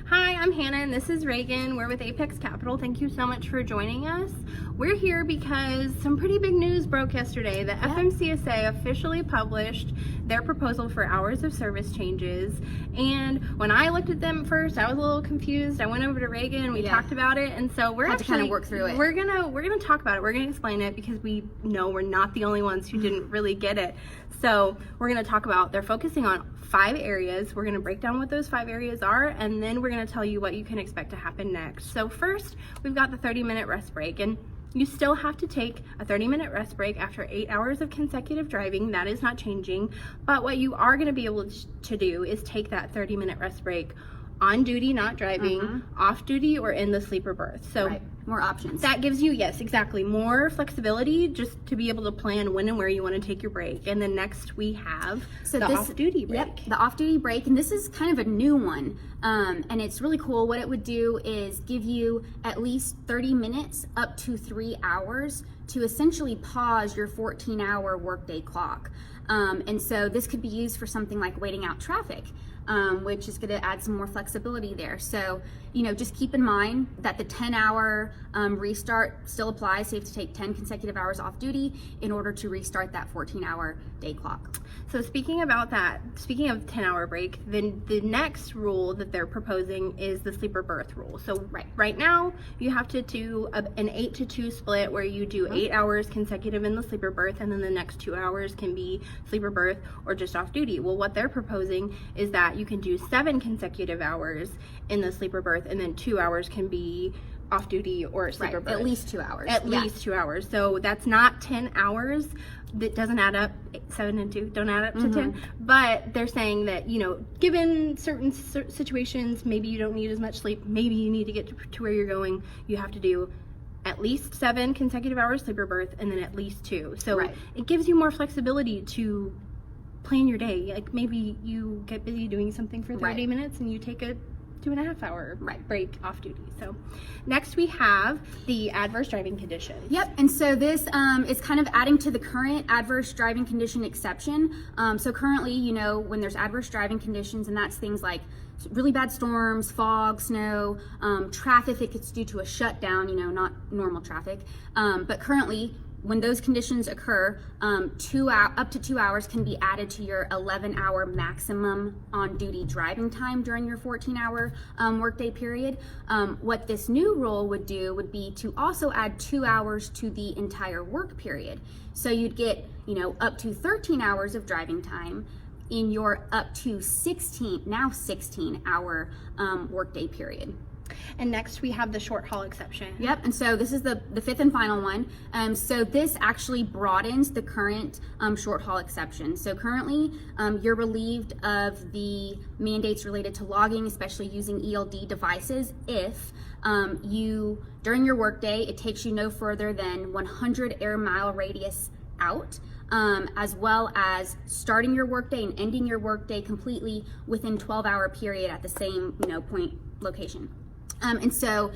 Hi, I'm Hannah and this is Reagan. We're with Apex Capital. Thank you so much for joining us. We're here because some pretty big news broke yesterday. The FMCSA officially published their proposal for hours of service changes. And when I looked at them first, I was a little confused. I went over to Reagan and we talked about it. And so we're actually kind of work through it. We're gonna talk about it. We're gonna explain it because we know we're not the only ones who didn't really get it. So we're gonna talk about, they're focusing on 5 areas. We're gonna break down what those 5 areas are, and then we're gonna tell you what you can expect to happen next. So first, we've got the 30-minute rest break, and you still have to take a 30-minute rest break after 8 hours of consecutive driving. That is not changing, but what you are gonna be able to do is take that 30-minute rest break on duty, not driving, off duty, or in the sleeper berth. So more options. That gives you, yes, exactly, more flexibility just to be able to plan when and where you want to take your break. And then next we have the off-duty break. Yep, the off-duty break, and this is kind of a new one, and it's really cool. What it would do is give you at least 30 minutes up to 3 hours to essentially pause your 14-hour workday clock. And so this could be used for something like waiting out traffic, which is going to add some more flexibility there. So, you know, just keep in mind that the 10-hour restart still applies. So you have to take 10 consecutive hours off duty in order to restart that 14-hour day clock. So speaking of 10-hour break, then the next rule that they're proposing is the sleeper berth rule. So right now you have to do an 8-to-2 split where you do 8 hours consecutive in the sleeper berth, and then the next 2 hours can be sleeper berth or just off duty. Well, what they're proposing is that you can do 7 consecutive hours in the sleeper berth, and then 2 hours can be off duty or sleeper berth. At least 2 hours. At least 2 hours. So that's not 10 hours. That doesn't add up. 7 and 2 don't add up to 10. But they're saying that, you know, given certain situations, maybe you don't need as much sleep. Maybe you need to get to where you're going. You have to do at least 7 consecutive hours sleeper berth, and then at least 2. So it gives you more flexibility to plan your day. Like maybe you get busy doing something for 30 minutes and you take a 2.5-hour break off duty. So next we have the adverse driving conditions. Yep, and so this is kind of adding to the current adverse driving condition exception. So currently, you know, when there's adverse driving conditions, and that's things like really bad storms, fog, snow, traffic if it's due to a shutdown, you know, not normal traffic. But currently, when those conditions occur, up to 2 hours can be added to your 11-hour maximum on-duty driving time during your 14-hour workday period. What this new rule would do would be to also add 2 hours to the entire work period. So you'd get, you know, up to 13 hours of driving time in your up to 16-hour workday period. And next we have the short haul exception. Yep, and so this is the 5th and final one. So this actually broadens the current short haul exception. So currently you're relieved of the mandates related to logging, especially using ELD devices, if during your workday, it takes you no further than 100 air mile radius out, as well as starting your workday and ending your workday completely within 12-hour period at the same, you know, point location. And so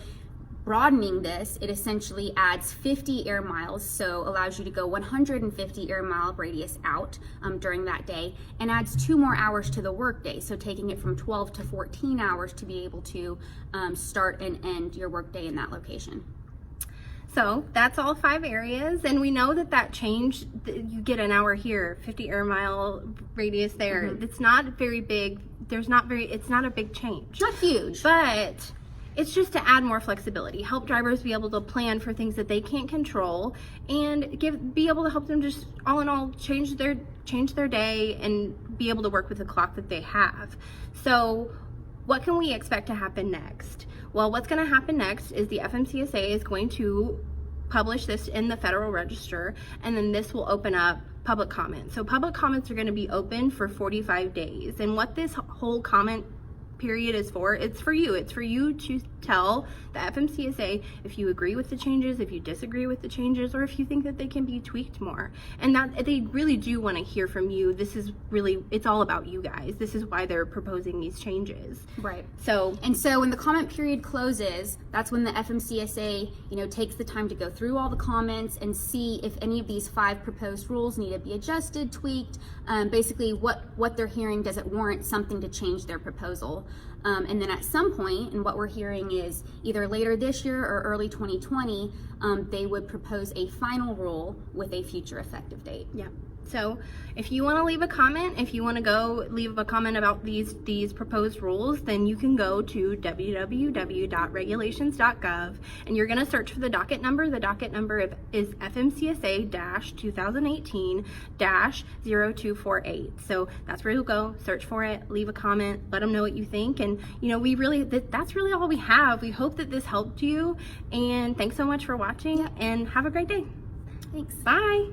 broadening this, it essentially adds 50 air miles, so allows you to go 150 air mile radius out during that day, and adds 2 more hours to the workday, so taking it from 12 to 14 hours to be able to start and end your workday in that location. So that's all 5 areas, and we know that change, you get an hour here, 50 air mile radius there. It's not very big. It's not a big change. Not huge. But it's just to add more flexibility, help drivers be able to plan for things that they can't control, and be able to help them just all in all change their day and be able to work with the clock that they have. So what can we expect to happen next? Well, what's going to happen next is the FMCSA is going to publish this in the Federal Register, and then this will open up public comment. So public comments are going to be open for 45 days. And what this whole comment period is for, it's for you. It's for you to tell the FMCSA if you agree with the changes, if you disagree with the changes, or if you think that they can be tweaked more. And that they really do want to hear from you. This is really, it's all about you guys. This is why they're proposing these changes. Right. So when the comment period closes, that's when the FMCSA, you know, takes the time to go through all the comments and see if any of these 5 proposed rules need to be adjusted, tweaked, basically what they're hearing, does it warrant something to change their proposal. And then at some point, and what we're hearing is either later this year or early 2020, they would propose a final rule with a future effective date. Yeah. So if you want to leave a comment, if you want to go leave a comment about these proposed rules, then you can go to www.regulations.gov and you're going to search for the docket number. The docket number is FMCSA-2018-0248. So that's where you'll go, search for it, leave a comment, let them know what you think. And that's really all we have. We hope that this helped you, and thanks so much for watching, and have a great day. Thanks. Bye.